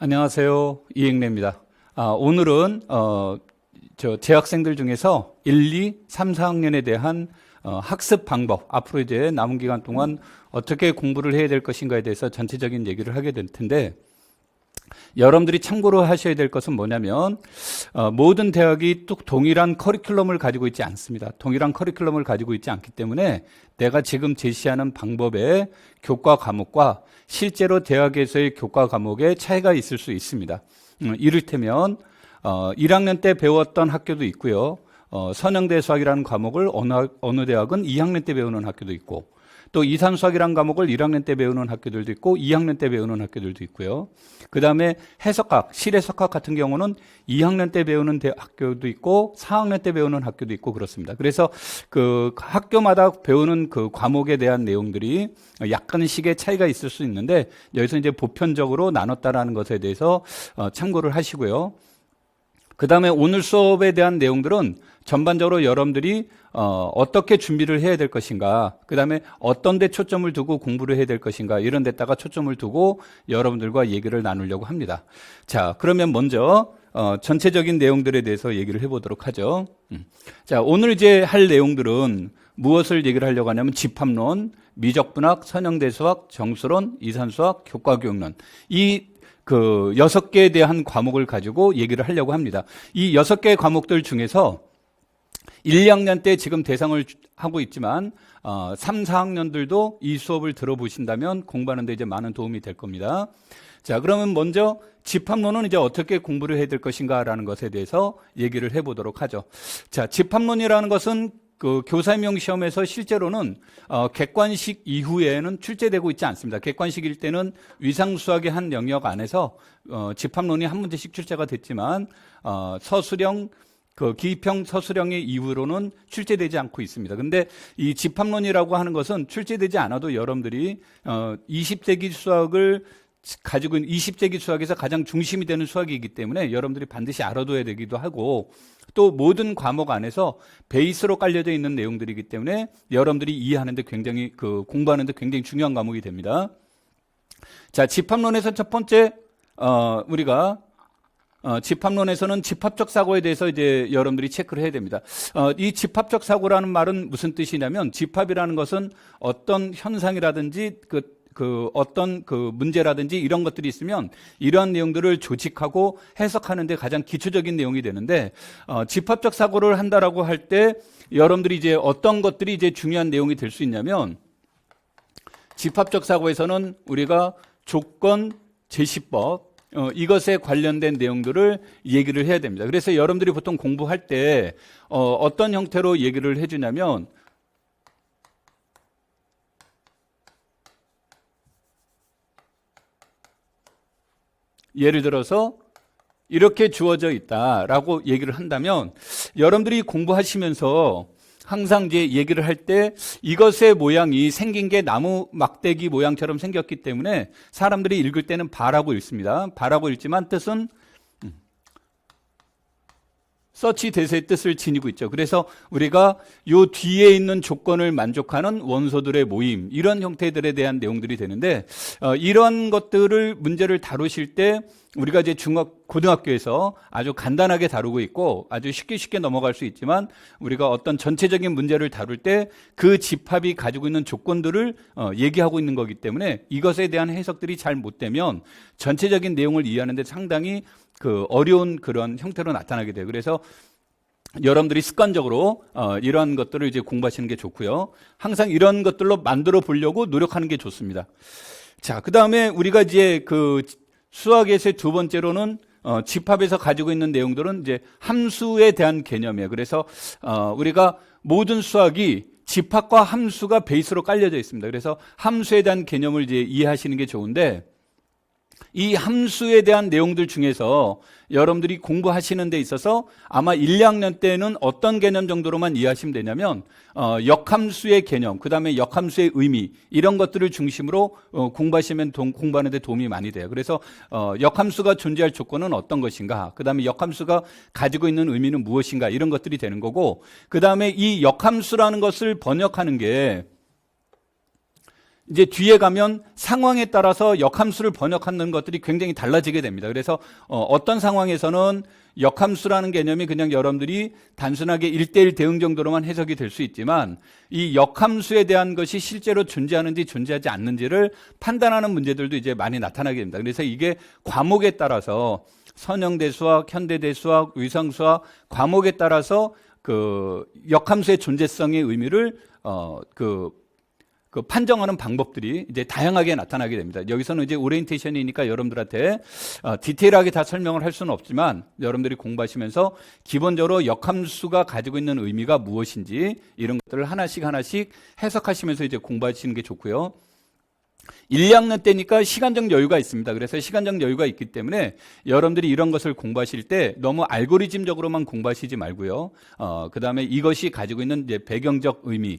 안녕하세요. 이행래입니다. 오늘은 재학생들 중에서 1, 2, 3, 4학년에 대한 학습 방법, 앞으로 이제 남은 기간 동안 어떻게 공부를 해야 될 것인가에 대해서 전체적인 얘기를 하게 될 텐데, 여러분들이 참고로 하셔야 될 것은 뭐냐면 모든 대학이 또 동일한 커리큘럼을 가지고 있지 않습니다. 동일한 커리큘럼을 가지고 있지 않기 때문에 내가 지금 제시하는 방법의 교과 과목과 실제로 대학에서의 교과 과목의 차이가 있을 수 있습니다. 이를테면 1학년 때 배웠던 학교도 있고요. 선형대 수학이라는 과목을 어느 대학은 2학년 때 배우는 학교도 있고, 또 이산수학이라는 과목을 1학년 때 배우는 학교들도 있고 2학년 때 배우는 학교들도 있고요. 그 다음에 해석학, 실해석학 같은 경우는 2학년 때 배우는 학교도 있고 4학년 때 배우는 학교도 있고 그렇습니다. 그래서 그 학교마다 배우는 그 과목에 대한 내용들이 약간씩의 차이가 있을 수 있는데, 여기서 이제 보편적으로 나눴다라는 것에 대해서 참고를 하시고요. 그 다음에 오늘 수업에 대한 내용들은 전반적으로 여러분들이 어떻게 준비를 해야 될 것인가, 그 다음에 어떤 데 초점을 두고 공부를 해야 될 것인가, 이런 데다가 초점을 두고 여러분들과 얘기를 나누려고 합니다. 자, 그러면 먼저 전체적인 내용들에 대해서 얘기를 해보도록 하죠. 자, 오늘 이제 할 내용들은 무엇을 얘기를 하려고 하냐면 집합론, 미적분학, 선형대수학, 정수론, 이산수학, 교과교육론, 이 6개에 대한 과목을 가지고 얘기를 하려고 합니다. 이 6개의 과목들 중에서 1, 2학년 때 지금 대상을 하고 있지만 3, 4학년들도 이 수업을 들어보신다면 공부하는 데 이제 많은 도움이 될 겁니다. 자, 그러면 먼저 집합론은 이제 어떻게 공부를 해야 될 것인가라는 것에 대해서 얘기를 해보도록 하죠. 자, 집합론이라는 것은 그 교사임용 시험에서 실제로는 객관식 이후에는 출제되고 있지 않습니다. 객관식일 때는 위상수학의 한 영역 안에서 집합론이 한 문제씩 출제가 됐지만 서술형, 기입형 서술형의 이후로는 출제되지 않고 있습니다. 근데 이 집합론이라고 하는 것은 출제되지 않아도 여러분들이 20세기 수학을 가지고 있는 20세기 수학에서 가장 중심이 되는 수학이기 때문에 여러분들이 반드시 알아둬야 되기도 하고, 또 모든 과목 안에서 베이스로 깔려져 있는 내용들이기 때문에 여러분들이 이해하는데 굉장히 공부하는데 굉장히 중요한 과목이 됩니다. 자, 집합론에서 첫 번째 우리가 집합론에서는 집합적 사고에 대해서 이제 여러분들이 체크를 해야 됩니다. 이 집합적 사고라는 말은 무슨 뜻이냐면, 집합이라는 것은 어떤 현상이라든지 어떤 문제라든지 이런 것들이 있으면 이러한 내용들을 조직하고 해석하는데 가장 기초적인 내용이 되는데, 집합적 사고를 한다라고 할 때 여러분들이 이제 어떤 것들이 이제 중요한 내용이 될 수 있냐면, 집합적 사고에서는 우리가 조건, 제시법, 이것에 관련된 내용들을 얘기를 해야 됩니다. 그래서 여러분들이 보통 공부할 때 어떤 형태로 얘기를 해주냐면, 예를 들어서 이렇게 주어져 있다라고 얘기를 한다면, 여러분들이 공부하시면서 항상 이제 얘기를 할 때 이것의 모양이 생긴 게 나무 막대기 모양처럼 생겼기 때문에 사람들이 읽을 때는 바라고 읽습니다. 바라고 읽지만 뜻은 서치 대세의 뜻을 지니고 있죠. 그래서 우리가 요 뒤에 있는 조건을 만족하는 원소들의 모임, 이런 형태들에 대한 내용들이 되는데, 이런 것들을 문제를 다루실 때 우리가 이제 고등학교에서 아주 간단하게 다루고 있고 아주 쉽게 넘어갈 수 있지만, 우리가 어떤 전체적인 문제를 다룰 때 그 집합이 가지고 있는 조건들을 얘기하고 있는 거기 때문에 이것에 대한 해석들이 잘 못 되면 전체적인 내용을 이해하는데 상당히 어려운 그런 형태로 나타나게 돼요. 그래서 여러분들이 습관적으로 이러한 것들을 이제 공부하시는 게 좋고요. 항상 이런 것들로 만들어 보려고 노력하는 게 좋습니다. 자, 그 다음에 우리가 이제 수학에서의 두 번째로는 집합에서 가지고 있는 내용들은 이제 함수에 대한 개념이에요. 그래서 우리가 모든 수학이 집합과 함수가 베이스로 깔려져 있습니다. 그래서 함수에 대한 개념을 이제 이해하시는 게 좋은데, 이 함수에 대한 내용들 중에서 여러분들이 공부하시는 데 있어서 아마 1, 2학년 때는 어떤 개념 정도로만 이해하시면 되냐면, 역함수의 개념, 그 다음에 역함수의 의미, 이런 것들을 중심으로 공부하시면 공부하는 데 도움이 많이 돼요. 그래서 역함수가 존재할 조건은 어떤 것인가, 그 다음에 역함수가 가지고 있는 의미는 무엇인가, 이런 것들이 되는 거고, 그 다음에 이 역함수라는 것을 번역하는 게 이제 뒤에 가면 상황에 따라서 역함수를 번역하는 것들이 굉장히 달라지게 됩니다. 그래서 어떤 상황에서는 역함수라는 개념이 그냥 여러분들이 단순하게 1대1 대응 정도로만 해석이 될 수 있지만 이 역함수에 대한 것이 실제로 존재하는지 존재하지 않는지를 판단하는 문제들도 이제 많이 나타나게 됩니다. 그래서 이게 과목에 따라서 선형대수학, 현대대수학, 위성수학 과목에 따라서 그 역함수의 존재성의 의미를 그 판정하는 방법들이 이제 다양하게 나타나게 됩니다. 여기서는 이제 오리엔테이션이니까 여러분들한테 디테일하게 다 설명을 할 수는 없지만 여러분들이 공부하시면서 기본적으로 역함수가 가지고 있는 의미가 무엇인지 이런 것들을 하나씩 해석하시면서 이제 공부하시는 게 좋고요. 1, 2학년 때니까 시간적 여유가 있습니다. 그래서 시간적 여유가 있기 때문에 여러분들이 이런 것을 공부하실 때 너무 알고리즘적으로만 공부하시지 말고요. 그 다음에 이것이 가지고 있는 이제 배경적 의미,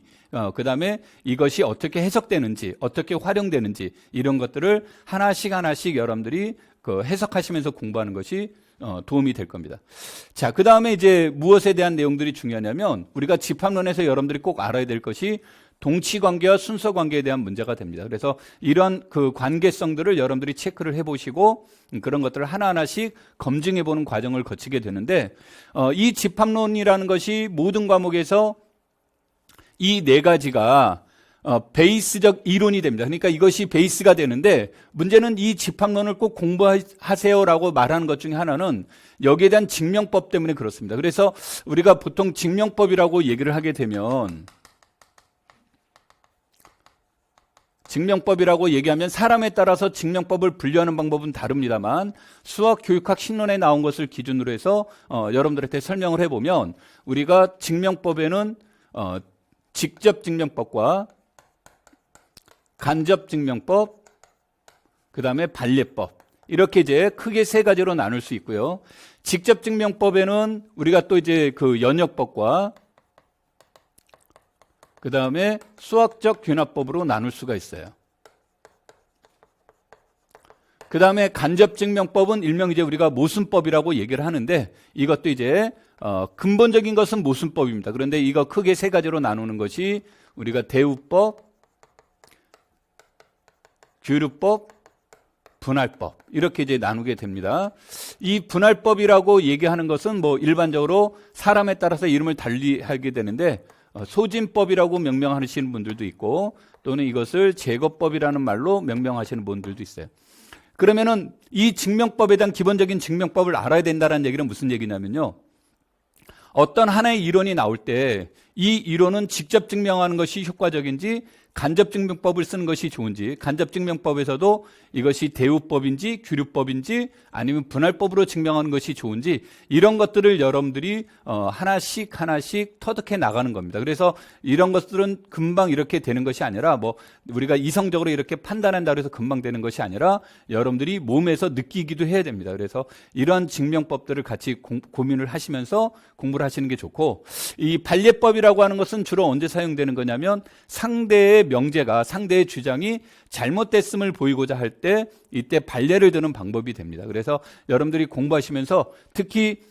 그 다음에 이것이 어떻게 해석되는지, 어떻게 활용되는지 이런 것들을 하나씩 여러분들이 그 해석하시면서 공부하는 것이 도움이 될 겁니다. 자, 그 다음에 이제 무엇에 대한 내용들이 중요하냐면 우리가 집합론에서 여러분들이 꼭 알아야 될 것이 동치 관계와 순서 관계에 대한 문제가 됩니다. 그래서 이런 그 관계성들을 여러분들이 체크를 해보시고 그런 것들을 하나하나씩 검증해보는 과정을 거치게 되는데 이 집합론이라는 것이 모든 과목에서 이 네 가지가 베이스적 이론이 됩니다. 그러니까 이것이 베이스가 되는데 문제는 이 집합론을 꼭 공부하세요라고 말하는 것 중에 하나는 여기에 대한 증명법 때문에 그렇습니다. 그래서 우리가 보통 증명법이라고 얘기를 하게 되면 증명법이라고 얘기하면 사람에 따라서 증명법을 분류하는 방법은 다릅니다만 수학 교육학 신론에 나온 것을 기준으로 해서 여러분들한테 설명을 해보면 우리가 증명법에는 직접 증명법과 간접 증명법, 그 다음에 반례법 이렇게 이제 크게 세 가지로 나눌 수 있고요. 직접 증명법에는 우리가 또 이제 그 연역법과 그 다음에 수학적 귀납법으로 나눌 수가 있어요. 그 다음에 간접증명법은 일명 이제 우리가 모순법이라고 얘기를 하는데 이것도 이제 근본적인 것은 모순법입니다. 그런데 이거 크게 세 가지로 나누는 것이 우리가 대우법, 규류법, 분할법 이렇게 이제 나누게 됩니다. 이 분할법이라고 얘기하는 것은 뭐 일반적으로 사람에 따라서 이름을 달리하게 되는데 소진법이라고 명명하시는 분들도 있고 또는 이것을 제거법이라는 말로 명명하시는 분들도 있어요. 그러면은 이 증명법에 대한 기본적인 증명법을 알아야 된다는 얘기는 무슨 얘기냐면요. 어떤 하나의 이론이 나올 때 이 이론은 직접 증명하는 것이 효과적인지 간접증명법을 쓰는 것이 좋은지 간접증명법에서도 이것이 대우법인지 규류법인지 아니면 분할법으로 증명하는 것이 좋은지 이런 것들을 여러분들이 하나씩 터득해 나가는 겁니다. 그래서 이런 것들은 금방 이렇게 되는 것이 아니라 뭐 우리가 이성적으로 이렇게 판단한다고 해서 금방 되는 것이 아니라 여러분들이 몸에서 느끼기도 해야 됩니다. 그래서 이런 증명법들을 같이 고민을 하시면서 공부를 하시는 게 좋고 이 반례법이라고 하는 것은 주로 언제 사용되는 거냐면 상대의 명제가 상대의 주장이 잘못됐음을 보이고자 할 때 이때 반례를 드는 방법이 됩니다. 그래서 여러분들이 공부하시면서 특히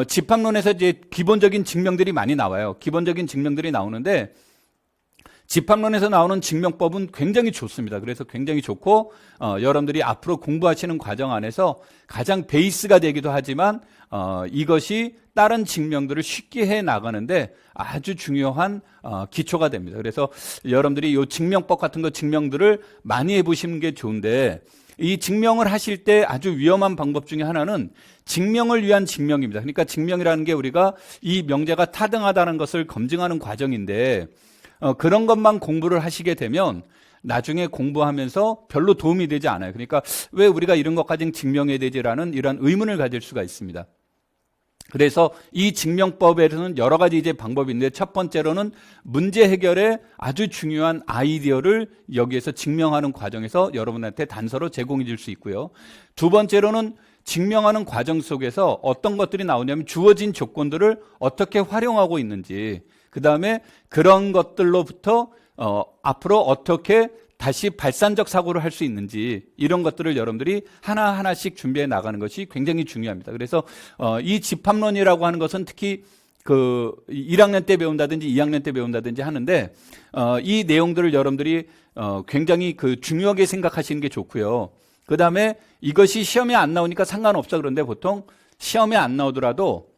집합론에서 이제 기본적인 증명들이 많이 나와요. 기본적인 증명들이 나오는데 집합론에서 나오는 증명법은 굉장히 좋습니다. 그래서 굉장히 좋고 여러분들이 앞으로 공부하시는 과정 안에서 가장 베이스가 되기도 하지만 이것이 다른 증명들을 쉽게 해 나가는데 아주 중요한 기초가 됩니다. 그래서 여러분들이 이 증명법 같은 거 증명들을 많이 해보시는 게 좋은데 이 증명을 하실 때 아주 위험한 방법 중에 하나는 증명을 위한 증명입니다. 그러니까 증명이라는 게 우리가 이 명제가 타당하다는 것을 검증하는 과정인데 그런 것만 공부를 하시게 되면 나중에 공부하면서 별로 도움이 되지 않아요. 그러니까 왜 우리가 이런 것까지 증명해야 되지라는 이런 의문을 가질 수가 있습니다. 그래서 이 증명법에서는 여러 가지 이제 방법이 있는데 첫 번째로는 문제 해결에 아주 중요한 아이디어를 여기에서 증명하는 과정에서 여러분한테 단서로 제공해 줄 수 있고요. 두 번째로는 증명하는 과정 속에서 어떤 것들이 나오냐면 주어진 조건들을 어떻게 활용하고 있는지 그 다음에 그런 것들로부터 앞으로 어떻게 다시 발산적 사고를 할 수 있는지 이런 것들을 여러분들이 하나하나씩 준비해 나가는 것이 굉장히 중요합니다. 그래서 이 집합론이라고 하는 것은 특히 그 1학년 때 배운다든지 2학년 때 배운다든지 하는데 이 내용들을 여러분들이 굉장히 그 중요하게 생각하시는 게 좋고요. 그 다음에 이것이 시험에 안 나오니까 상관없어. 그런데 보통 시험에 안 나오더라도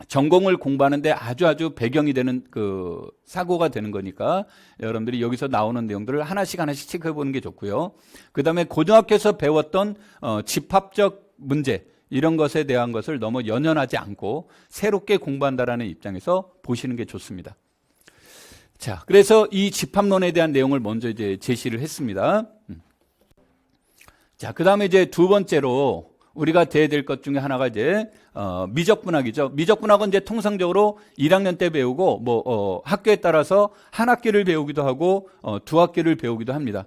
전공을 공부하는데 아주 배경이 되는 그 사고가 되는 거니까 여러분들이 여기서 나오는 내용들을 하나씩 체크해 보는 게 좋고요. 그 다음에 고등학교에서 배웠던 집합적 문제 이런 것에 대한 것을 너무 연연하지 않고 새롭게 공부한다라는 입장에서 보시는 게 좋습니다. 자, 그래서 이 집합론에 대한 내용을 먼저 이제 제시를 했습니다. 자, 그 다음에 이제 두 번째로 우리가 돼야 될 것 중에 하나가 이제 미적분학이죠. 미적분학은 이제 통상적으로 1학년 때 배우고 학교에 따라서 한 학기를 배우기도 하고 두 학기를 배우기도 합니다.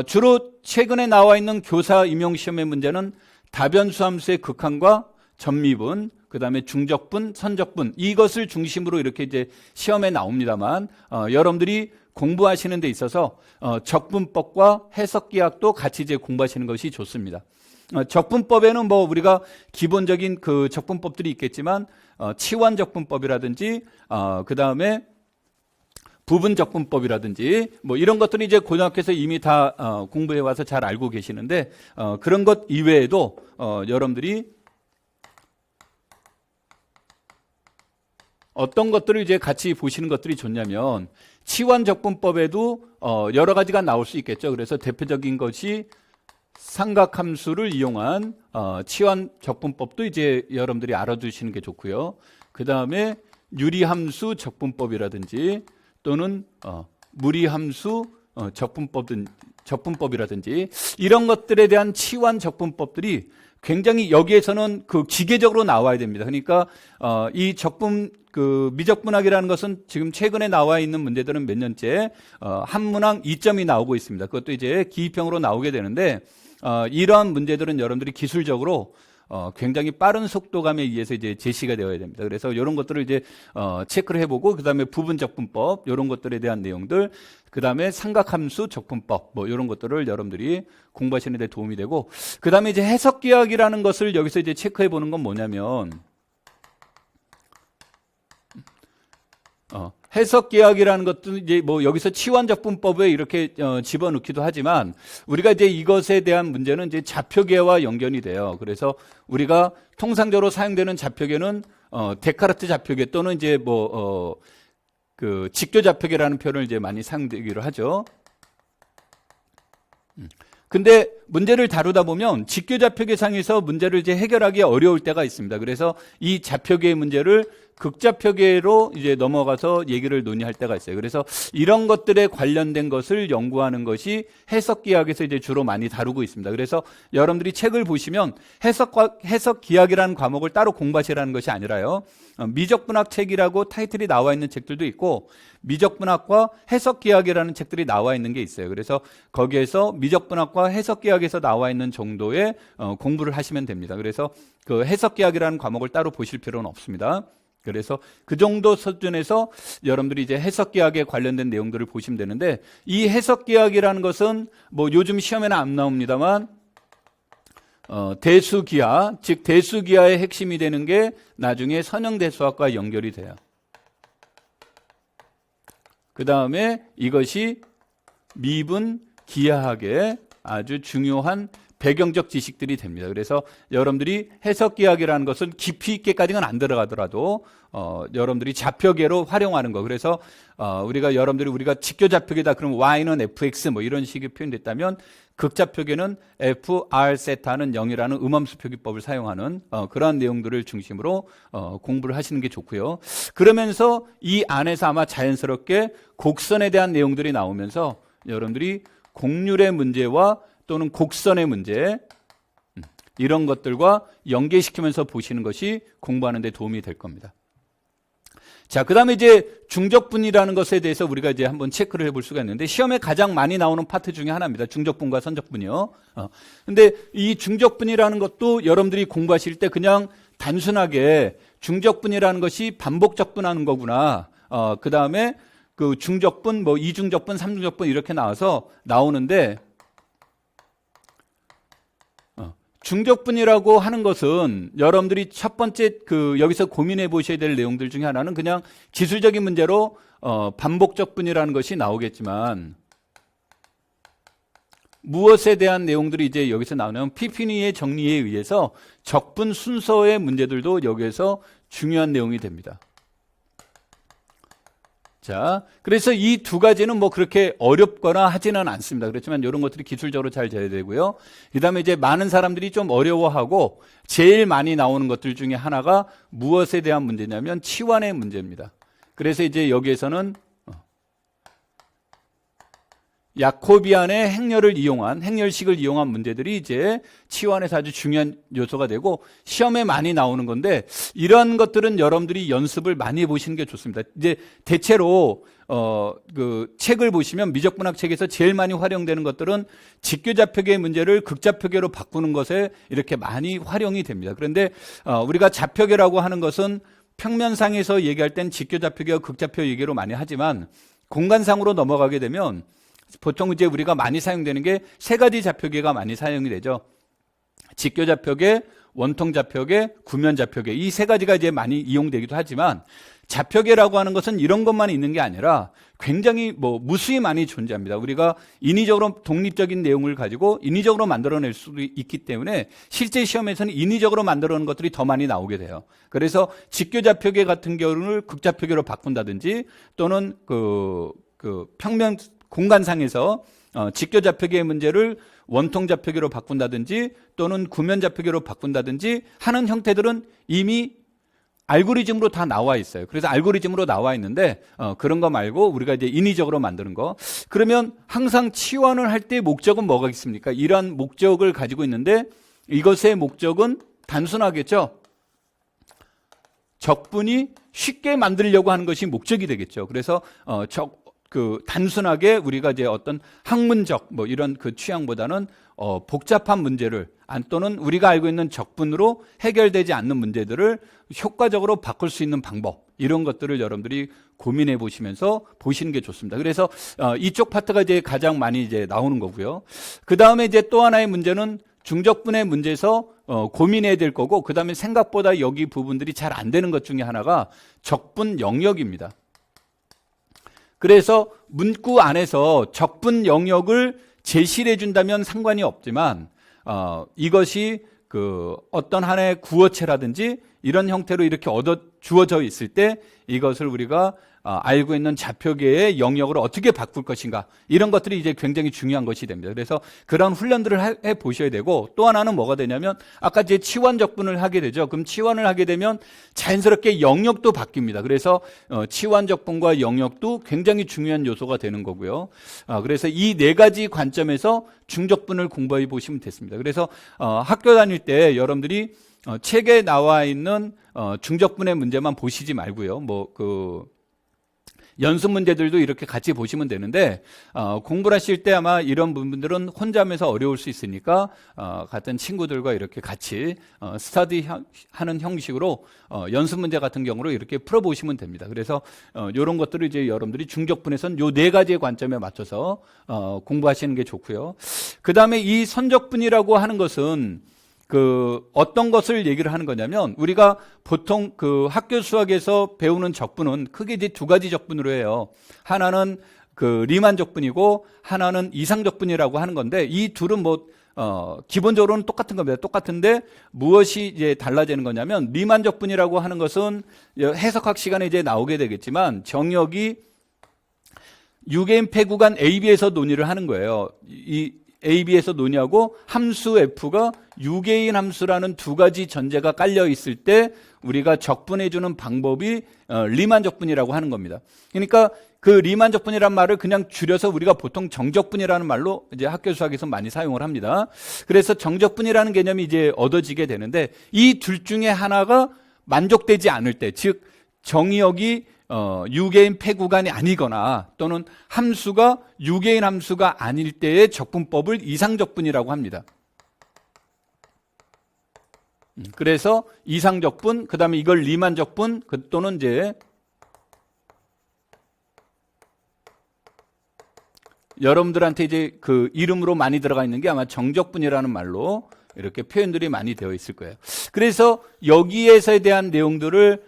주로 최근에 나와 있는 교사 임용 시험의 문제는 다변수 함수의 극한과 전미분, 그 다음에 중적분, 선적분 이것을 중심으로 이렇게 이제 시험에 나옵니다만 여러분들이 공부하시는 데 있어서 적분법과 해석기하학도 같이 이제 공부하시는 것이 좋습니다. 적분법에는 뭐 우리가 기본적인 그 적분법들이 있겠지만 치환적분법이라든지 그 다음에 부분적분법이라든지 뭐 이런 것들이 이제 고등학교에서 이미 다 공부해 와서 잘 알고 계시는데 그런 것 이외에도 여러분들이 어떤 것들을 이제 같이 보시는 것들이 좋냐면 치환적분법에도 여러 가지가 나올 수 있겠죠. 그래서 대표적인 것이 삼각함수를 이용한 치환적분법도 이제 여러분들이 알아두시는 게 좋고요. 그 다음에 유리함수 적분법이라든지 또는 무리함수 적분법이라든지 이런 것들에 대한 치환적분법들이 굉장히 여기에서는 그 기계적으로 나와야 됩니다. 그러니까 이 미적분학이라는 것은 지금 최근에 나와 있는 문제들은 몇 년째 한 문항 2점이 나오고 있습니다. 그것도 이제 기입형으로 나오게 되는데 이러한 문제들은 여러분들이 기술적으로 굉장히 빠른 속도감에 의해서 이제 제시가 되어야 됩니다. 그래서 이런 것들을 이제 체크를 해보고 그 다음에 부분적분법 이런 것들에 대한 내용들, 그 다음에 삼각함수 적분법 뭐 이런 것들을 여러분들이 공부하시는 데 도움이 되고 그 다음에 이제 해석기하학이라는 것을 여기서 이제 체크해 보는 건 뭐냐면 해석기하학이라는 것도 이제 뭐 여기서 치환적분법에 이렇게 집어넣기도 하지만 우리가 이제 이것에 대한 문제는 이제 좌표계와 연결이 돼요. 그래서 우리가 통상적으로 사용되는 좌표계는 데카르트 좌표계 또는 이제 그 직교 좌표계라는 표현을 이제 많이 사용되기로 하죠. 근데 문제를 다루다 보면 직교 좌표계상에서 문제를 이제 해결하기 어려울 때가 있습니다. 그래서 이 좌표계의 문제를 극좌표계로 이제 넘어가서 얘기를 논의할 때가 있어요. 그래서 이런 것들에 관련된 것을 연구하는 것이 해석기하학에서 이제 주로 많이 다루고 있습니다. 그래서 여러분들이 책을 보시면 해석기하학이라는 과목을 따로 공부하시라는 것이 아니라요. 미적분학 책이라고 타이틀이 나와 있는 책들도 있고 미적분학과 해석기하학이라는 책들이 나와 있는 게 있어요. 그래서 거기에서 미적분학과 해석기하학에서 나와 있는 정도의 공부를 하시면 됩니다. 그래서 그 해석기하학이라는 과목을 따로 보실 필요는 없습니다. 그래서 그 정도 수준에서 여러분들이 이제 해석기하학에 관련된 내용들을 보시면 되는데 이 해석기하학이라는 것은 뭐 요즘 시험에는 안 나옵니다만 대수기하, 즉 대수기하의 핵심이 되는 게 나중에 선형대수학과 연결이 돼요. 그 다음에 이것이 미분기하학의 아주 중요한 배경적 지식들이 됩니다. 그래서 여러분들이 해석기하학이라는 것은 깊이 있게까지는 안 들어가더라도 여러분들이 좌표계로 활용하는 거. 그래서 우리가 직교 좌표계다 그러면 y는 fx 뭐 이런 식의 표현됐다면 극좌표계는 fr 세타는 0이라는 음함수 표기법을 사용하는 그러한 내용들을 중심으로 공부를 하시는 게 좋고요. 그러면서 이 안에서 아마 자연스럽게 곡선에 대한 내용들이 나오면서 여러분들이 곡률의 문제와 또는 곡선의 문제 이런 것들과 연계시키면서 보시는 것이 공부하는 데 도움이 될 겁니다. 자, 그 다음에 이제 중적분이라는 것에 대해서 우리가 이제 한번 체크를 해볼 수가 있는데 시험에 가장 많이 나오는 파트 중에 하나입니다. 중적분과 선적분이요. 근데 이 중적분이라는 것도 여러분들이 공부하실 때 그냥 단순하게 중적분이라는 것이 반복적분하는 거구나. 그 다음에 그 중적분, 뭐 이중적분, 삼중적분 이렇게 나오는데 중적분이라고 하는 것은 여러분들이 첫 번째 여기서 고민해 보셔야 될 내용들 중에 하나는 그냥 기술적인 문제로 반복적분이라는 것이 나오겠지만 무엇에 대한 내용들이 이제 여기서 나오냐면 피피니의 정리에 의해서 적분 순서의 문제들도 여기에서 중요한 내용이 됩니다. 자, 그래서 이 두 가지는 뭐 그렇게 어렵거나 하지는 않습니다. 그렇지만 이런 것들이 기술적으로 잘 돼야 되고요. 그 다음에 이제 많은 사람들이 좀 어려워하고 제일 많이 나오는 것들 중에 하나가 무엇에 대한 문제냐면 치환의 문제입니다. 그래서 이제 여기에서는 야코비안의 행렬식을 이용한 문제들이 이제 치환에서 아주 중요한 요소가 되고 시험에 많이 나오는 건데 이런 것들은 여러분들이 연습을 많이 해보시는 게 좋습니다. 이제 대체로 그 책을 보시면 미적분학 책에서 제일 많이 활용되는 것들은 직교좌표계의 문제를 극좌표계로 바꾸는 것에 이렇게 많이 활용이 됩니다. 그런데 우리가 좌표계라고 하는 것은 평면상에서 얘기할 땐 직교좌표계와 극좌표 얘기로 많이 하지만 공간상으로 넘어가게 되면 보통 이제 우리가 많이 사용되는 게 세 가지 좌표계가 많이 사용이 되죠. 직교좌표계, 원통좌표계, 구면좌표계 이 세 가지가 이제 많이 이용되기도 하지만 좌표계라고 하는 것은 이런 것만 있는 게 아니라 굉장히 무수히 많이 존재합니다. 우리가 인위적으로 독립적인 내용을 가지고 인위적으로 만들어낼 수도 있기 때문에 실제 시험에서는 인위적으로 만들어낸 것들이 더 많이 나오게 돼요. 그래서 직교좌표계 같은 경우를 극좌표계로 바꾼다든지 또는 평면 공간상에서 직교좌표계의 문제를 원통좌표계로 바꾼다든지 또는 구면좌표계로 바꾼다든지 하는 형태들은 이미 알고리즘으로 다 나와 있어요. 그래서 알고리즘으로 나와 있는데 그런 거 말고 우리가 이제 인위적으로 만드는 거. 그러면 항상 치환을 할 때 목적은 뭐가 있습니까? 이러한 목적을 가지고 있는데 이것의 목적은 단순하겠죠. 적분이 쉽게 만들려고 하는 것이 목적이 되겠죠. 그래서 단순하게 우리가 이제 어떤 학문적 이런 취향보다는 복잡한 문제를 또는 우리가 알고 있는 적분으로 해결되지 않는 문제들을 효과적으로 바꿀 수 있는 방법 이런 것들을 여러분들이 고민해 보시면서 보시는 게 좋습니다. 그래서 이쪽 파트가 이제 가장 많이 이제 나오는 거고요. 그 다음에 이제 또 하나의 문제는 중적분의 문제에서 고민해야 될 거고 그 다음에 생각보다 여기 부분들이 잘 안 되는 것 중에 하나가 적분 영역입니다. 그래서 문구 안에서 적분 영역을 제시해 준다면 상관이 없지만 이것이 어떤 하나의 구어체라든지 이런 형태로 이렇게 주어져 있을 때 이것을 우리가 알고 있는 좌표계의 영역을 어떻게 바꿀 것인가 이런 것들이 이제 굉장히 중요한 것이 됩니다. 그래서 그런 훈련들을 해 보셔야 되고 또 하나는 뭐가 되냐면 아까 이제 치환 적분을 하게 되죠. 그럼 치환을 하게 되면 자연스럽게 영역도 바뀝니다. 그래서 치환 적분과 영역도 굉장히 중요한 요소가 되는 거고요. 그래서 이 네 가지 관점에서 중적분을 공부해 보시면 됐습니다. 그래서 학교 다닐 때 여러분들이 책에 나와 있는 중적분의 문제만 보시지 말고요. 연습 문제들도 이렇게 같이 보시면 되는데 공부를 하실 때 아마 이런 부분들은 혼자 하면서 어려울 수 있으니까 같은 친구들과 이렇게 같이 스터디 하는 형식으로 연습 문제 같은 경우로 이렇게 풀어보시면 됩니다. 그래서 이런 것들을 이제 여러분들이 중적분에서는 요 네 가지의 관점에 맞춰서 공부하시는 게 좋고요. 그 다음에 이 선적분이라고 하는 것은 어떤 것을 얘기를 하는 거냐면 우리가 보통 학교 수학에서 배우는 적분은 크게 이제 두 가지 적분으로 해요. 하나는 리만 적분이고 하나는 이상 적분이라고 하는 건데 이 둘은 기본적으로는 똑같은 겁니다. 똑같은데 무엇이 이제 달라지는 거냐면 리만 적분이라고 하는 것은 해석학 시간에 이제 나오게 되겠지만 정역이 유게인 폐구간 AB에서 논의를 하는 거예요. 이 AB에서 논의하고 함수 F가 유게인 함수라는 두 가지 전제가 깔려 있을 때 우리가 적분해 주는 방법이 리만 적분이라고 하는 겁니다. 그러니까 리만 적분이라는 말을 그냥 줄여서 우리가 보통 정적분이라는 말로 이제 학교 수학에서 많이 사용을 합니다. 그래서 정적분이라는 개념이 이제 얻어지게 되는데 이 둘 중에 하나가 만족되지 않을 때, 즉 정의역이 유게인 폐구간이 아니거나 또는 함수가 유게인 함수가 아닐 때의 적분법을 이상적분이라고 합니다. 그래서 이상적분, 그 다음에 이걸 리만적분 또는 이제 여러분들한테 이제 이름으로 많이 들어가 있는 게 아마 정적분이라는 말로 이렇게 표현들이 많이 되어 있을 거예요. 그래서 여기에서에 대한 내용들을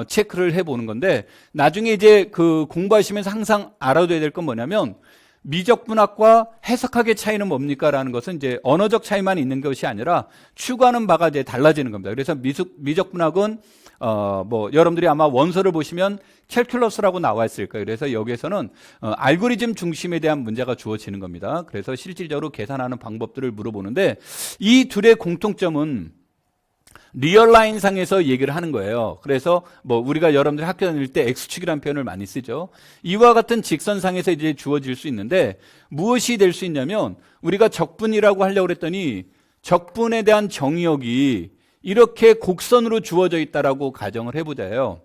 체크를 해보는 건데, 나중에 이제 그 공부하시면서 항상 알아둬야 될 건 뭐냐면, 미적분학과 해석학의 차이는 뭡니까? 라는 것은 이제 언어적 차이만 있는 것이 아니라 추구하는 바가 이제 달라지는 겁니다. 그래서 미적분학은 뭐 여러분들이 아마 원서를 보시면 캘큘러스라고 나와 있을 거예요. 그래서 여기에서는 알고리즘 중심에 대한 문제가 주어지는 겁니다. 그래서 실질적으로 계산하는 방법들을 물어보는데, 이 둘의 공통점은 리얼라인 상에서 얘기를 하는 거예요. 그래서 뭐 우리가 여러분들 학교 다닐 때 X축이라는 표현을 많이 쓰죠. 이와 같은 직선상에서 이제 주어질 수 있는데, 무엇이 될 수 있냐면, 우리가 적분이라고 하려고 그랬더니 적분에 대한 정의역이 이렇게 곡선으로 주어져 있다라고 가정을 해보자요.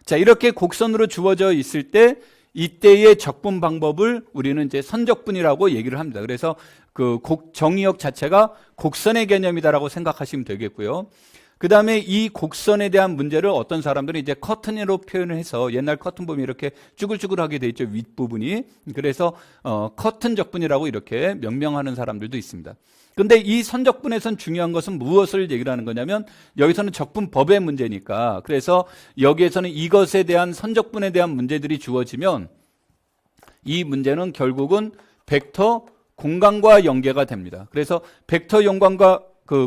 자, 이렇게 곡선으로 주어져 있을 때 이때의 적분 방법을 우리는 이제 선적분이라고 얘기를 합니다. 그래서 그 정의역 자체가 곡선의 개념이다라고 생각하시면 되겠고요. 그 다음에 이 곡선에 대한 문제를 어떤 사람들은 이제 커튼으로 표현을 해서, 옛날 커튼 보면 이렇게 쭈글쭈글하게 돼 있죠, 윗부분이. 그래서 커튼 적분이라고 이렇게 명명하는 사람들도 있습니다. 근데 이 선적분에선 중요한 것은 무엇을 얘기를 하는 거냐면, 여기서는 적분법의 문제니까, 그래서 여기에서는 이것에 대한 선적분에 대한 문제들이 주어지면 이 문제는 결국은 벡터 공간과 연계가 됩니다. 그래서 벡터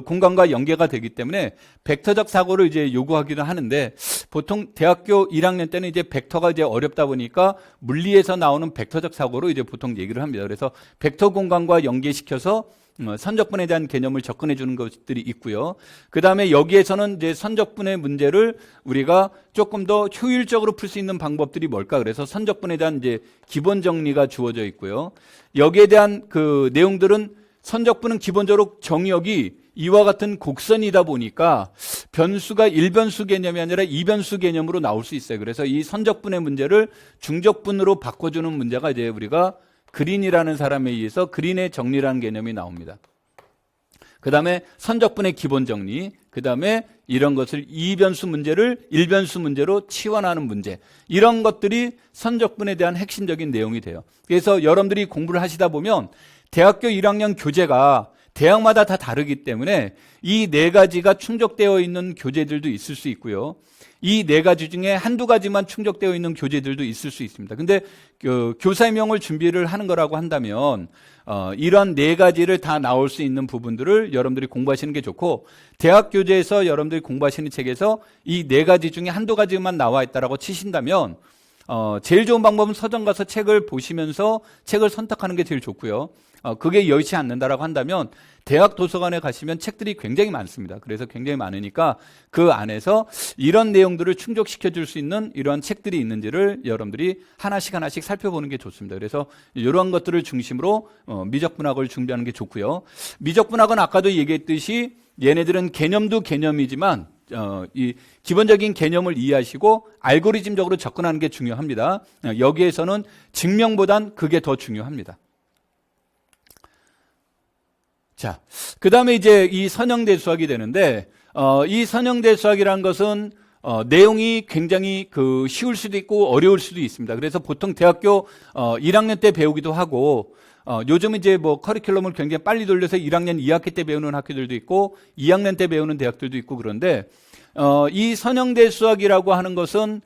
공간과 연계가 되기 때문에 벡터적 사고를 이제 요구하기도 하는데, 보통 대학교 1학년 때는 이제 벡터가 이제 어렵다 보니까 물리에서 나오는 벡터적 사고로 이제 보통 얘기를 합니다. 그래서 벡터 공간과 연계시켜서 선적분에 대한 개념을 접근해 주는 것들이 있고요. 그 다음에 여기에서는 이제 선적분의 문제를 우리가 조금 더 효율적으로 풀 수 있는 방법들이 뭘까? 그래서 선적분에 대한 이제 기본 정리가 주어져 있고요. 여기에 대한 그 내용들은, 선적분은 기본적으로 정의역이 이와 같은 곡선이다 보니까 변수가 1변수 개념이 아니라 2변수 개념으로 나올 수 있어요. 그래서 이 선적분의 문제를 중적분으로 바꿔주는 문제가 이제 우리가 그린이라는 사람에 의해서 그린의 정리라는 개념이 나옵니다. 그 다음에 선적분의 기본 정리, 그 다음에 이런 것을 2변수 문제를 1변수 문제로 치환하는 문제, 이런 것들이 선적분에 대한 핵심적인 내용이 돼요. 그래서 여러분들이 공부를 하시다 보면 대학교 1학년 교재가 대학마다 다 다르기 때문에 이 네 가지가 충족되어 있는 교재들도 있을 수 있고요. 이 네 가지 중에 한두 가지만 충족되어 있는 교재들도 있을 수 있습니다. 근데 교사임용을 준비를 하는 거라고 한다면 이런 네 가지를 다 나올 수 있는 부분들을 여러분들이 공부하시는 게 좋고, 대학 교재에서 여러분들이 공부하시는 책에서 이 네 가지 중에 한두 가지만 나와 있다라고 치신다면 제일 좋은 방법은 서점 가서 책을 보시면서 책을 선택하는 게 제일 좋고요. 그게 여의치 않는다라고 한다면 대학 도서관에 가시면 책들이 굉장히 많습니다. 그래서 굉장히 많으니까 그 안에서 이런 내용들을 충족시켜 줄 수 있는 이러한 책들이 있는지를 여러분들이 하나씩 살펴보는 게 좋습니다. 그래서 이런 것들을 중심으로 미적분학을 준비하는 게 좋고요. 미적분학은 아까도 얘기했듯이 얘네들은 개념도 개념이지만 이 기본적인 개념을 이해하시고 알고리즘적으로 접근하는 게 중요합니다. 여기에서는 증명보단 그게 더 중요합니다. 자, 그 다음에 이제 이 선형대수학이 되는데, 이 선형대수학이라는 것은 내용이 굉장히 쉬울 수도 있고 어려울 수도 있습니다. 그래서 보통 대학교 1학년 때 배우기도 하고, 요즘 이제 뭐 커리큘럼을 굉장히 빨리 돌려서 1학년 2학기 때 배우는 학교들도 있고 2학년 때 배우는 대학들도 있고, 그런데 이 선형대수학이라고 하는 것은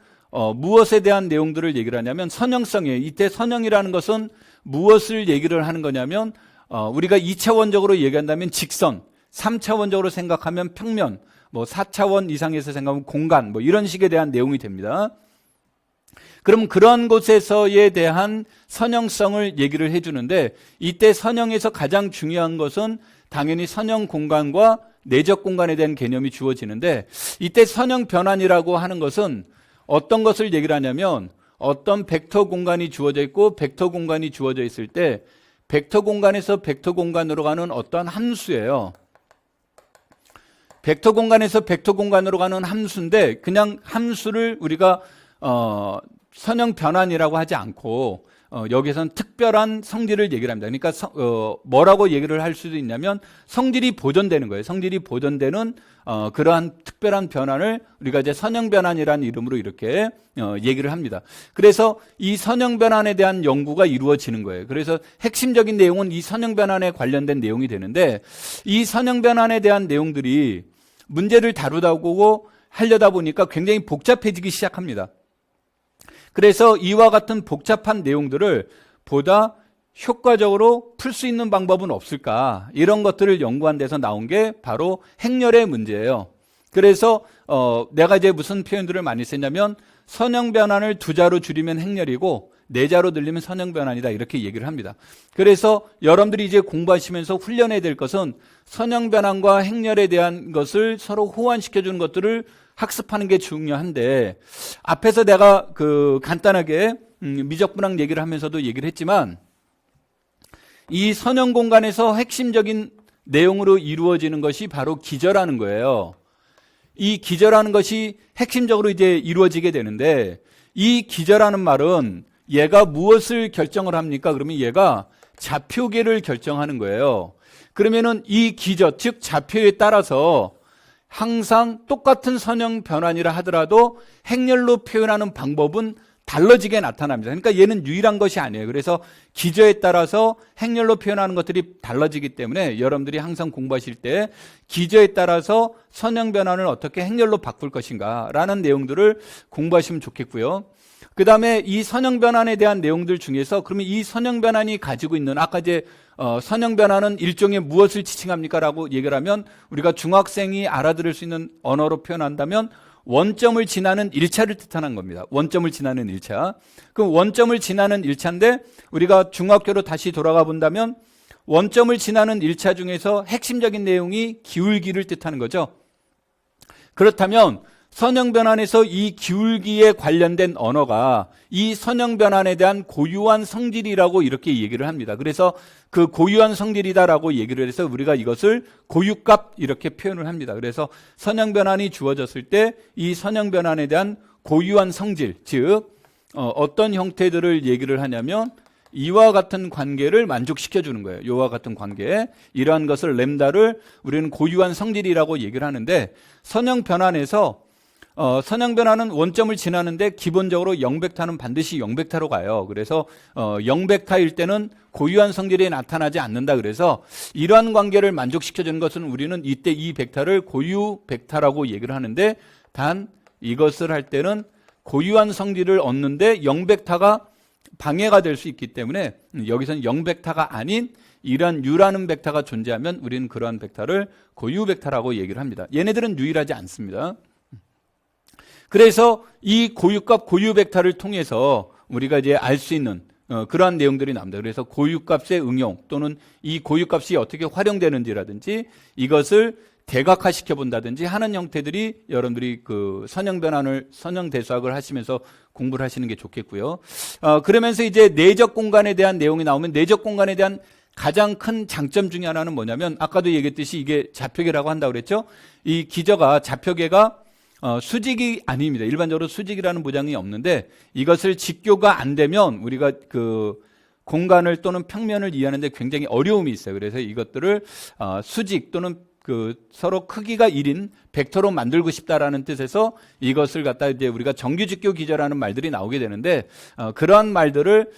무엇에 대한 내용들을 얘기를 하냐면 선형성이에요. 이때 선형이라는 것은 무엇을 얘기를 하는 거냐면, 우리가 2차원적으로 얘기한다면 직선, 3차원적으로 생각하면 평면, 뭐 4차원 이상에서 생각하면 공간, 뭐 이런 식에 대한 내용이 됩니다. 그럼 그런 곳에서에 대한 선형성을 얘기를 해주는데, 이때 선형에서 가장 중요한 것은 당연히 선형 공간과 내적 공간에 대한 개념이 주어지는데, 이때 선형 변환이라고 하는 것은 어떤 것을 얘기를 하냐면, 어떤 벡터 공간이 주어져 있고 벡터 공간이 주어져 있을 때 벡터 공간에서 벡터 공간으로 가는 어떤 함수예요. 벡터 공간에서 벡터 공간으로 가는 함수인데, 그냥 함수를 우리가 선형 변환이라고 하지 않고 여기서는 특별한 성질을 얘기를 합니다. 그러니까 뭐라고 얘기를 할 수도 있냐면 성질이 보존되는 거예요. 성질이 보존되는 그러한 특별한 변환을 우리가 이제 선형 변환이라는 이름으로 이렇게 얘기를 합니다. 그래서 이 선형 변환에 대한 연구가 이루어지는 거예요. 그래서 핵심적인 내용은 이 선형 변환에 관련된 내용이 되는데, 이 선형 변환에 대한 내용들이 문제를 다루다 보고 하려다 보니까 굉장히 복잡해지기 시작합니다. 그래서 이와 같은 복잡한 내용들을 보다 효과적으로 풀 수 있는 방법은 없을까, 이런 것들을 연구한 데서 나온 게 바로 행렬의 문제예요. 그래서 내가 이제 무슨 표현들을 많이 쓰냐면 선형 변환을 2자로 줄이면 행렬이고 4자로 늘리면 선형 변환이다, 이렇게 얘기를 합니다. 그래서 여러분들이 이제 공부하시면서 훈련해야 될 것은 선형 변환과 행렬에 대한 것을 서로 호환시켜 주는 것들을 학습하는 게 중요한데, 앞에서 내가 간단하게 미적분학 얘기를 하면서도 얘기를 했지만, 이 선형 공간에서 핵심적인 내용으로 이루어지는 것이 바로 기저라는 거예요. 이 기저라는 것이 핵심적으로 이제 이루어지게 되는데, 이 기저라는 말은 얘가 무엇을 결정을 합니까? 그러면 얘가 좌표계를 결정하는 거예요. 그러면은 이 기저, 즉 좌표에 따라서 항상 똑같은 선형 변환이라 하더라도 행렬로 표현하는 방법은 달라지게 나타납니다. 그러니까 얘는 유일한 것이 아니에요. 그래서 기저에 따라서 행렬로 표현하는 것들이 달라지기 때문에 여러분들이 항상 공부하실 때 기저에 따라서 선형 변환을 어떻게 행렬로 바꿀 것인가 라는 내용들을 공부하시면 좋겠고요. 그 다음에 이 선형 변환에 대한 내용들 중에서 그러면 이 선형 변환이 가지고 있는, 아까 이제 선형 변환은 일종의 무엇을 지칭합니까? 라고 얘기를 하면 우리가 중학생이 알아들을 수 있는 언어로 표현한다면 원점을 지나는 1차를 뜻하는 겁니다. 원점을 지나는 1차. 그럼 원점을 지나는 1차인데 우리가 중학교로 다시 돌아가 본다면 원점을 지나는 1차 중에서 핵심적인 내용이 기울기를 뜻하는 거죠. 그렇다면 선형 변환에서 이 기울기에 관련된 언어가 이 선형 변환에 대한 고유한 성질이라고 이렇게 얘기를 합니다. 그래서 그 고유한 성질이다라고 얘기를 해서 우리가 이것을 고유값 이렇게 표현을 합니다. 그래서 선형 변환이 주어졌을 때 이 선형 변환에 대한 고유한 성질, 즉 어떤 형태들을 얘기를 하냐면 이와 같은 관계를 만족시켜 주는 거예요. 이와 같은 관계, 이러한 것을 램다를 우리는 고유한 성질이라고 얘기를 하는데, 선형 변환에서 선형 변환은 원점을 지나는데 기본적으로 0벡터는 반드시 0벡터로 가요. 그래서 0벡터일 때는 고유한 성질이 나타나지 않는다. 그래서 이러한 관계를 만족시켜주는 것은 우리는 이때 이 벡터를 고유 벡터라고 얘기를 하는데, 단 이것을 할 때는 고유한 성질을 얻는데 0벡터가 방해가 될 수 있기 때문에 여기서는 0벡터가 아닌 이러한 U라는 벡터가 존재하면 우리는 그러한 벡터를 고유 벡터라고 얘기를 합니다. 얘네들은 유일하지 않습니다. 그래서 이 고유값 고유 벡터를 통해서 우리가 이제 알 수 있는 그러한 내용들이 나옵니다. 그래서 고유값의 응용 또는 이 고유값이 어떻게 활용되는지라든지 이것을 대각화시켜 본다든지 하는 형태들이 여러분들이 그 선형 변환을, 선형 대수학을 하시면서 공부를 하시는 게 좋겠고요. 그러면서 이제 내적 공간에 대한 내용이 나오면 내적 공간에 대한 가장 큰 장점 중에 하나는 뭐냐면, 아까도 얘기했듯이 이게 좌표계라고 한다고 그랬죠. 이 기저가, 좌표계가 수직이 아닙니다. 일반적으로 수직이라는 보장이 없는데 이것을 직교가 안 되면 우리가 그 공간을 또는 평면을 이해하는데 굉장히 어려움이 있어요. 그래서 이것들을 수직 또는 그 서로 크기가 1인 벡터로 만들고 싶다라는 뜻에서 이것을 갖다 이제 우리가 정규직교 기저라는 말들이 나오게 되는데, 그러한 말들을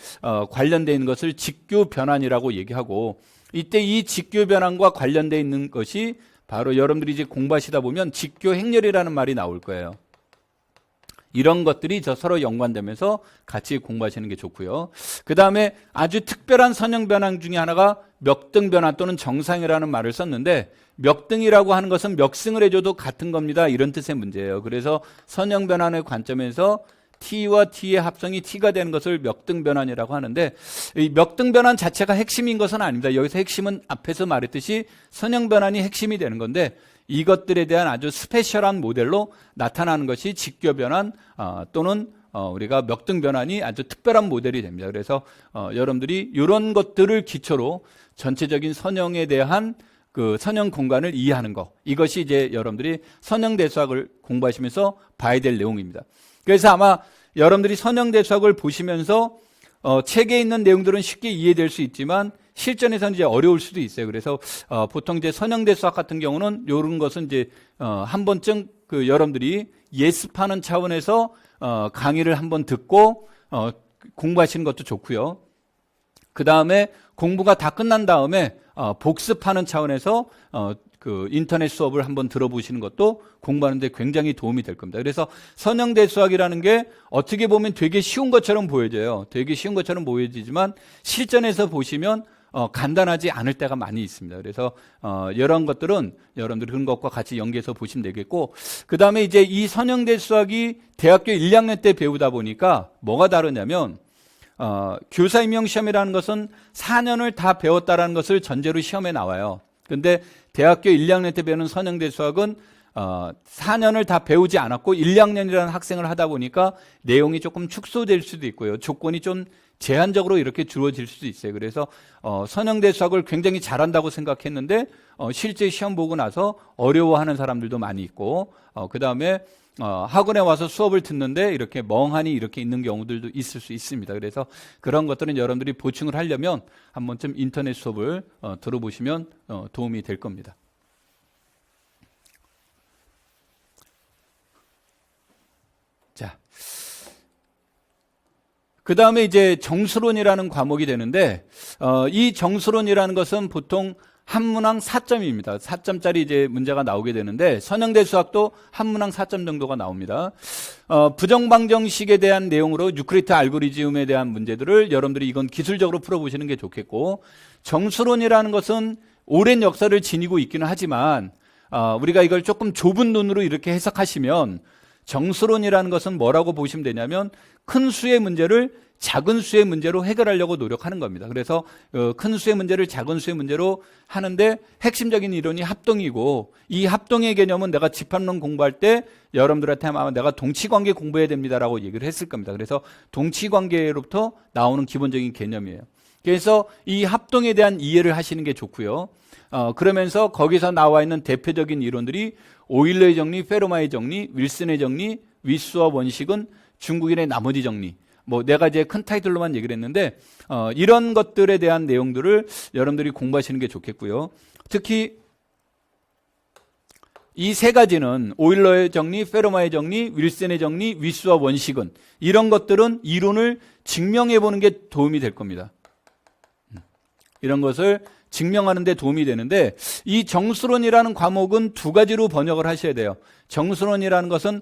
관련되어 있는 것을 직교 변환이라고 얘기하고, 이때 이 직교 변환과 관련되어 있는 것이 바로 여러분들이 이제 공부하시다 보면 직교 행렬이라는 말이 나올 거예요. 이런 것들이 서로 연관되면서 같이 공부하시는 게 좋고요. 그 다음에 아주 특별한 선형 변환 중에 하나가 멱등 변환 또는 정상이라는 말을 썼는데, 멱등이라고 하는 것은 멱승을 해줘도 같은 겁니다, 이런 뜻의 문제예요. 그래서 선형 변환의 관점에서 T와 T의 합성이 T가 되는 것을 멱등 변환이라고 하는데, 이 멱등 변환 자체가 핵심인 것은 아닙니다. 여기서 핵심은 앞에서 말했듯이 선형 변환이 핵심이 되는 건데, 이것들에 대한 아주 스페셜한 모델로 나타나는 것이 직교 변환 또는 우리가 멱등 변환이 아주 특별한 모델이 됩니다. 그래서 여러분들이 이런 것들을 기초로 전체적인 선형에 대한 그 선형 공간을 이해하는 것, 이것이 이제 여러분들이 선형 대수학을 공부하시면서 봐야 될 내용입니다. 그래서 아마 여러분들이 선형 대수학을 보시면서 책에 있는 내용들은 쉽게 이해될 수 있지만 실전에서는 이제 어려울 수도 있어요. 그래서 보통 이제 선형대 수학 같은 경우는 이런 것은 이제 한 번쯤 그 여러분들이 예습하는 차원에서 강의를 한번 듣고 공부하시는 것도 좋고요. 그 다음에 공부가 다 끝난 다음에 복습하는 차원에서 그 인터넷 수업을 한번 들어보시는 것도 공부하는데 굉장히 도움이 될 겁니다. 그래서 선형대 수학이라는 게 어떻게 보면 되게 쉬운 것처럼 보여져요. 되게 쉬운 것처럼 보여지지만 실전에서 보시면 간단하지 않을 때가 많이 있습니다. 그래서 이런 것들은 여러분들이 그런 것과 같이 연계해서 보시면 되겠고, 그 다음에 이제 이 선형대 수학이 대학교 1, 2학년 때 배우다 보니까 뭐가 다르냐면 교사 임용 시험이라는 것은 4년을 다 배웠다라는 것을 전제로 시험에 나와요. 근데 대학교 1, 2학년 때 배우는 선형대 수학은 4년을 다 배우지 않았고 1, 2학년이라는 학생을 하다 보니까 내용이 조금 축소될 수도 있고요. 조건이 좀 제한적으로 이렇게 주어질 수도 있어요. 그래서 선형대 수학을 굉장히 잘한다고 생각했는데 실제 시험 보고 나서 어려워하는 사람들도 많이 있고, 그 다음에 학원에 와서 수업을 듣는데 이렇게 멍하니 이렇게 있는 경우들도 있을 수 있습니다. 그래서 그런 것들은 여러분들이 보충을 하려면 한 번쯤 인터넷 수업을 들어보시면 도움이 될 겁니다. 자, 그 다음에 이제 정수론이라는 과목이 되는데, 이 정수론이라는 것은 보통 한문항 4점입니다. 4점짜리 이제 문제가 나오게 되는데, 선형대 수학도 한문항 4점 정도가 나옵니다. 부정방정식에 대한 내용으로 유클리드 알고리즘에 대한 문제들을 여러분들이 이건 기술적으로 풀어보시는 게 좋겠고, 정수론이라는 것은 오랜 역사를 지니고 있기는 하지만 우리가 이걸 조금 좁은 눈으로 이렇게 해석하시면 정수론이라는 것은 뭐라고 보시면 되냐면 큰 수의 문제를 작은 수의 문제로 해결하려고 노력하는 겁니다. 그래서 큰 수의 문제를 작은 수의 문제로 하는데 핵심적인 이론이 합동이고, 이 합동의 개념은 내가 집합론 공부할 때 여러분들한테 아마 내가 동치관계 공부해야 됩니다라고 얘기를 했을 겁니다. 그래서 동치관계로부터 나오는 기본적인 개념이에요. 그래서 이 합동에 대한 이해를 하시는 게 좋고요. 그러면서 거기서 나와 있는 대표적인 이론들이 오일러의 정리, 페르마의 정리, 윌슨의 정리, 위스와 원식은 중국인의 나머지 정리, 뭐 내가 이제 큰 타이틀로만 얘기를 했는데 이런 것들에 대한 내용들을 여러분들이 공부하시는 게 좋겠고요. 특히 이 세 가지는 오일러의 정리, 페르마의 정리, 윌슨의 정리, 위스와 원식은, 이런 것들은 이론을 증명해 보는 게 도움이 될 겁니다. 이런 것을 증명하는 데 도움이 되는데, 이 정수론이라는 과목은 두 가지로 번역을 하셔야 돼요. 정수론이라는 것은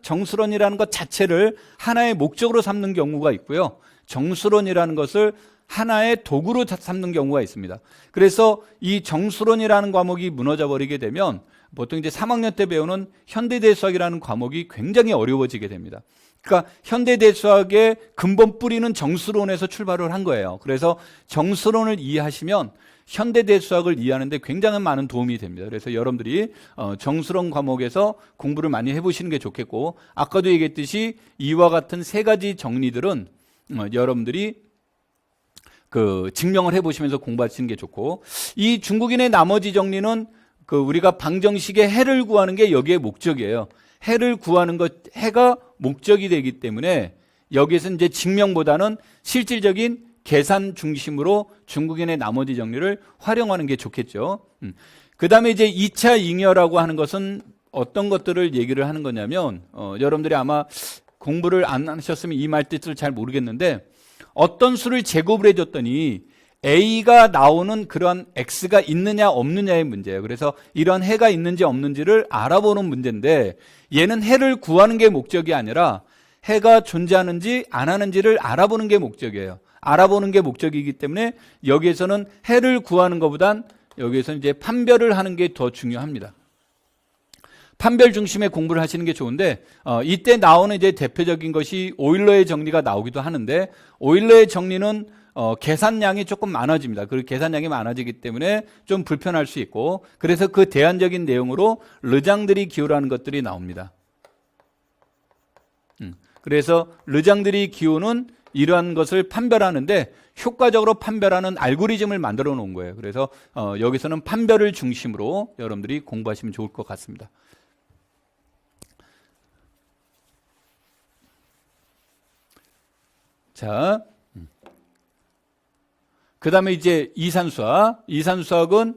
정수론이라는 것 자체를 하나의 목적으로 삼는 경우가 있고요. 정수론이라는 것을 하나의 도구로 삼는 경우가 있습니다. 그래서 이 정수론이라는 과목이 무너져 버리게 되면 보통 이제 3학년 때 배우는 현대대수학이라는 과목이 굉장히 어려워지게 됩니다. 그러니까 현대대수학의 근본 뿌리는 정수론에서 출발을 한 거예요. 그래서 정수론을 이해하시면 현대대수학을 이해하는데 굉장히 많은 도움이 됩니다. 그래서 여러분들이 정수론 과목에서 공부를 많이 해보시는 게 좋겠고, 아까도 얘기했듯이 이와 같은 세 가지 정리들은 여러분들이 그 증명을 해보시면서 공부하시는 게 좋고, 이 중국인의 나머지 정리는 그 우리가 방정식의 해를 구하는 게 여기에 목적이에요. 해를 구하는 것, 해가 목적이 되기 때문에 여기에서 이제 증명보다는 실질적인 계산 중심으로 중국인의 나머지 정리를 활용하는 게 좋겠죠. 그 다음에 이제 2차 잉여라고 하는 것은 어떤 것들을 얘기를 하는 거냐면, 여러분들이 아마 공부를 안 하셨으면 이 말 뜻을 잘 모르겠는데, 어떤 수를 제곱을 해줬더니 A가 나오는 그런 X가 있느냐 없느냐의 문제예요. 그래서 이런 해가 있는지 없는지를 알아보는 문제인데, 얘는 해를 구하는 게 목적이 아니라 해가 존재하는지 안 하는지를 알아보는 게 목적이에요. 알아보는 게 목적이기 때문에 여기에서는 해를 구하는 것보단 여기에서는 이제 판별을 하는 게 더 중요합니다. 판별 중심의 공부를 하시는 게 좋은데, 이때 나오는 이제 대표적인 것이 오일러의 정리가 나오기도 하는데, 오일러의 정리는 계산량이 조금 많아집니다. 그 계산량이 많아지기 때문에 좀 불편할 수 있고, 그래서 그 대안적인 내용으로 르장들이 기호라는 것들이 나옵니다. 그래서 르장들이 기호는 이러한 것을 판별하는데 효과적으로 판별하는 알고리즘을 만들어 놓은 거예요. 그래서 여기서는 판별을 중심으로 여러분들이 공부하시면 좋을 것 같습니다. 자, 그다음에 이제 이산수학은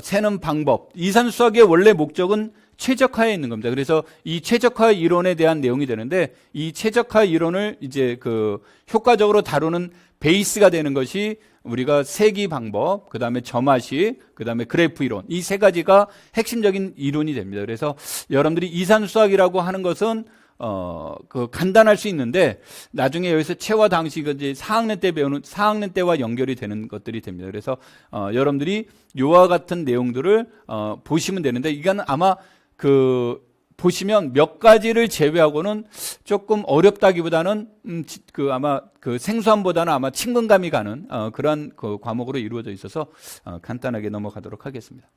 세는 방법. 이산수학의 원래 목적은 최적화에 있는 겁니다. 그래서 이 최적화 이론에 대한 내용이 되는데 이 최적화 이론을 이제 그 효과적으로 다루는 베이스가 되는 것이 우리가 세기 방법, 그다음에 점화식, 그다음에 그래프 이론, 이 세 가지가 핵심적인 이론이 됩니다. 그래서 여러분들이 이산수학이라고 하는 것은 간단할 수 있는데 나중에 여기서 체화 당시가 이제 4학년 때 배우는 4학년 때와 연결이 되는 것들이 됩니다. 그래서 여러분들이 요와 같은 내용들을 보시면 되는데 이건 아마 보시면 몇 가지를 제외하고는 조금 어렵다기보다는 아마 생소함보다는 아마 친근감이 가는 그러한 과목으로 이루어져 있어서 간단하게 넘어가도록 하겠습니다.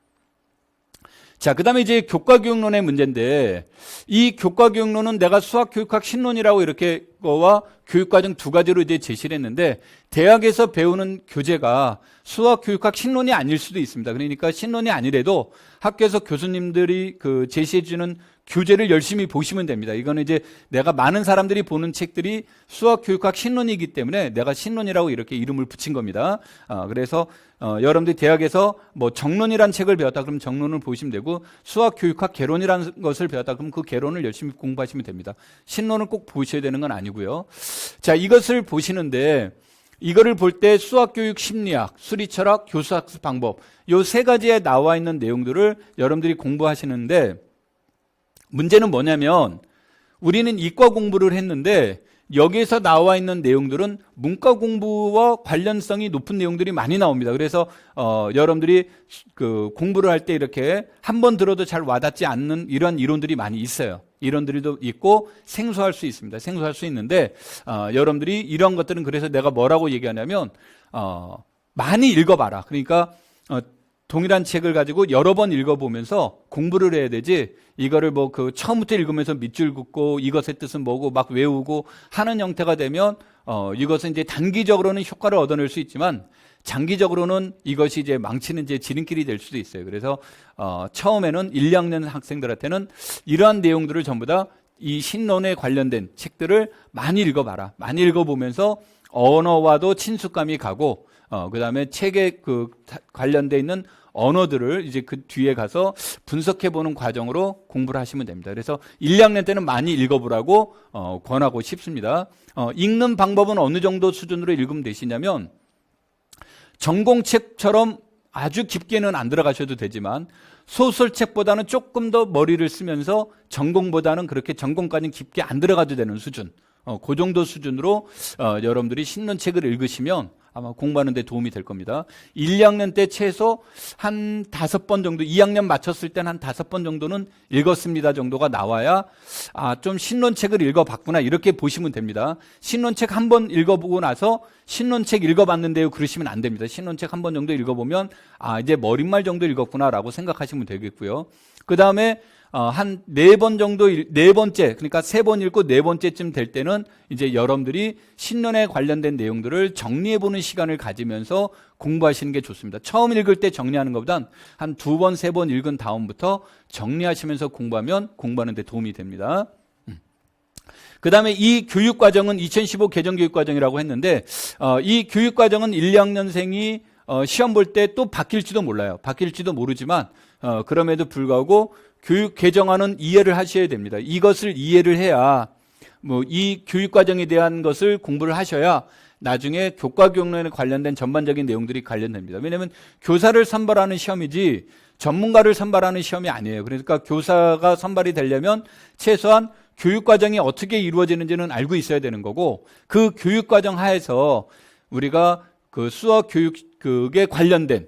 자, 그 다음에 이제 교과교육론의 문제인데, 이 교과교육론은 내가 수학교육학 신론이라고 이렇게 거와 교육과정 두 가지로 이제 제시를 했는데, 대학에서 배우는 교재가 수학교육학 신론이 아닐 수도 있습니다. 그러니까 신론이 아니래도 학교에서 교수님들이 제시해주는 교재를 열심히 보시면 됩니다. 이거는 이제 내가 많은 사람들이 보는 책들이 수학교육학 신론이기 때문에 내가 신론이라고 이렇게 이름을 붙인 겁니다. 그래서 여러분들이 대학에서 뭐 정론이라는 책을 배웠다 그러면 정론을 보시면 되고 수학교육학 개론이라는 것을 배웠다 그러면 그 개론을 열심히 공부하시면 됩니다. 신론을 꼭 보셔야 되는 건 아니고요. 자, 이것을 보시는데 이거를 볼 때 수학교육 심리학, 수리철학, 교수학습 방법 요 세 가지에 나와 있는 내용들을 여러분들이 공부하시는데 문제는 뭐냐면 우리는 이과 공부를 했는데 여기에서 나와 있는 내용들은 문과 공부와 관련성이 높은 내용들이 많이 나옵니다. 그래서 여러분들이 공부를 할 때 이렇게 한 번 들어도 잘 와닿지 않는 이런 이론들이 많이 있어요. 이론들도 있고 생소할 수 있습니다. 생소할 수 있는데 여러분들이 이런 것들은 그래서 내가 뭐라고 얘기하냐면 많이 읽어봐라. 그러니까 동일한 책을 가지고 여러 번 읽어보면서 공부를 해야 되지 이거를 처음부터 읽으면서 밑줄 긋고 이것의 뜻은 뭐고 막 외우고 하는 형태가 되면 이것은 이제 단기적으로는 효과를 얻어낼 수 있지만 장기적으로는 이것이 이제 망치는 이제 지름길이 될 수도 있어요. 그래서 처음에는 1, 2학년 학생들한테는 이러한 내용들을 전부 다 이 신론에 관련된 책들을 많이 읽어봐라. 많이 읽어보면서 언어와도 친숙감이 가고 그다음에 책에 관련돼 있는 언어들을 이제 그 뒤에 가서 분석해보는 과정으로 공부를 하시면 됩니다. 그래서 1, 2학년 때는 많이 읽어보라고 권하고 싶습니다. 읽는 방법은 어느 정도 수준으로 읽으면 되시냐면 전공책처럼 아주 깊게는 안 들어가셔도 되지만 소설책보다는 조금 더 머리를 쓰면서 전공보다는 그렇게 전공까지는 깊게 안 들어가도 되는 수준 그 정도 수준으로 여러분들이 신론책을 읽으시면 아마 공부하는 데 도움이 될 겁니다. 1, 2학년 때 최소 한 5번 정도, 2학년 마쳤을 때는 한 5번 정도는 읽었습니다 정도가 나와야 좀 신론책을 읽어봤구나 이렇게 보시면 됩니다. 신론책 한 번 읽어보고 나서 신론책 읽어봤는데요 그러시면 안 됩니다. 신론책 한 번 정도 읽어보면 이제 머릿말 정도 읽었구나라고 생각하시면 되겠고요. 그 다음에 한 4번 정도, 4번째, 그러니까 3번 읽고 4번째쯤 될 때는 이제 여러분들이 신론에 관련된 내용들을 정리해보는 시간을 가지면서 공부하시는 게 좋습니다. 처음 읽을 때 정리하는 것보단 한 2번, 3번 읽은 다음부터 정리하시면서 공부하면 공부하는 데 도움이 됩니다. 그 다음에 이 교육과정은 2015 개정교육과정이라고 했는데 이 교육과정은 1, 2학년생이 시험 볼 때 또 바뀔지도 몰라요. 바뀔지도 모르지만 그럼에도 불구하고 교육 개정안은 이해를 하셔야 됩니다. 이것을 이해를 해야 이 교육 과정에 대한 것을 공부를 하셔야 나중에 교과교육론에 관련된 전반적인 내용들이 관련됩니다. 왜냐하면 교사를 선발하는 시험이지 전문가를 선발하는 시험이 아니에요. 그러니까 교사가 선발이 되려면 최소한 교육 과정이 어떻게 이루어지는지는 알고 있어야 되는 거고 그 교육 과정 하에서 우리가 수학 교육에 관련된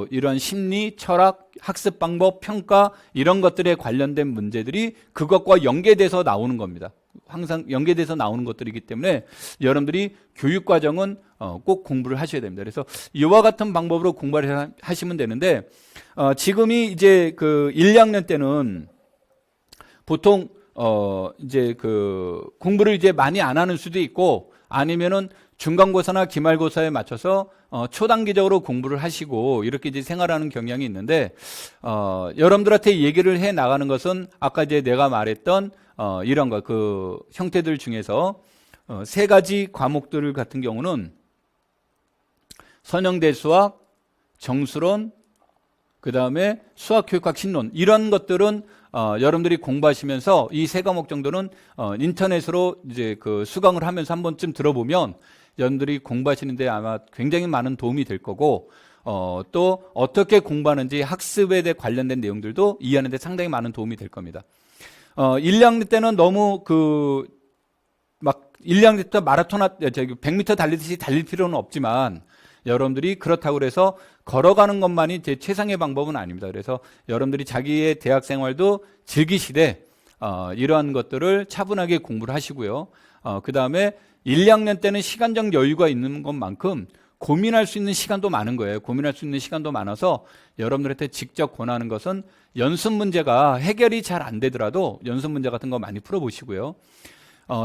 이런 심리, 철학, 학습 방법, 평가 이런 것들에 관련된 문제들이 그것과 연계돼서 나오는 겁니다. 항상 연계돼서 나오는 것들이기 때문에 여러분들이 교육 과정은 꼭 공부를 하셔야 됩니다. 그래서 이와 같은 방법으로 공부를 하시면 되는데 지금이 이제 1, 2학년 때는 보통 이제 공부를 이제 많이 안 하는 수도 있고 아니면은 중간고사나 기말고사에 맞춰서 초단기적으로 공부를 하시고 이렇게 이제 생활하는 경향이 있는데 여러분들한테 얘기를 해 나가는 것은 아까 이제 내가 말했던 이런 형태들 중에서 3가지 과목들 같은 경우는 선형대수학, 정수론, 그 다음에 수학교육학 신론, 이런 것들은 여러분들이 공부하시면서 이 세 과목 정도는 인터넷으로 이제 그 수강을 하면서 한 번쯤 들어보면 여러분들이 공부하시는데 아마 굉장히 많은 도움이 될 거고, 또 어떻게 공부하는지 학습에 대해 관련된 내용들도 이해하는데 상당히 많은 도움이 될 겁니다. 1, 2학년 때는 너무 막 1, 2학년 때 마라톤, 100m 달리듯이 달릴 필요는 없지만, 여러분들이 그렇다고 해서 걸어가는 것만이 제 최상의 방법은 아닙니다. 그래서 여러분들이 자기의 대학 생활도 즐기시되 이러한 것들을 차분하게 공부를 하시고요. 그 다음에 1, 2학년 때는 시간적 여유가 있는 것만큼 고민할 수 있는 시간도 많은 거예요. 고민할 수 있는 시간도 많아서 여러분들한테 직접 권하는 것은 연습 문제가 해결이 잘 안 되더라도 연습 문제 같은 거 많이 풀어보시고요.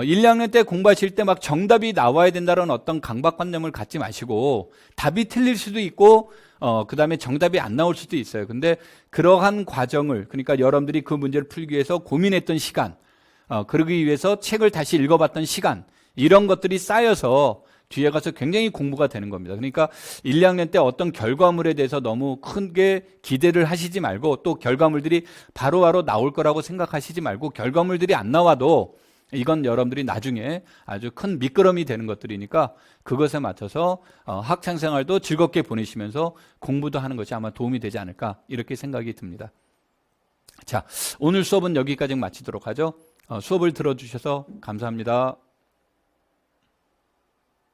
1, 2학년 때 공부하실 때 막 정답이 나와야 된다는 어떤 강박관념을 갖지 마시고 답이 틀릴 수도 있고 그 다음에 정답이 안 나올 수도 있어요. 근데 그러한 과정을, 그러니까 여러분들이 그 문제를 풀기 위해서 고민했던 시간, 그러기 위해서 책을 다시 읽어봤던 시간, 이런 것들이 쌓여서 뒤에 가서 굉장히 공부가 되는 겁니다. 그러니까 1, 2학년 때 어떤 결과물에 대해서 너무 크게 기대를 하시지 말고, 또 결과물들이 바로바로 나올 거라고 생각하시지 말고, 결과물들이 안 나와도 이건 여러분들이 나중에 아주 큰 미끄럼이 되는 것들이니까 그것에 맞춰서 학창생활도 즐겁게 보내시면서 공부도 하는 것이 아마 도움이 되지 않을까, 이렇게 생각이 듭니다. 자, 오늘 수업은 여기까지 마치도록 하죠. 수업을 들어주셔서 감사합니다.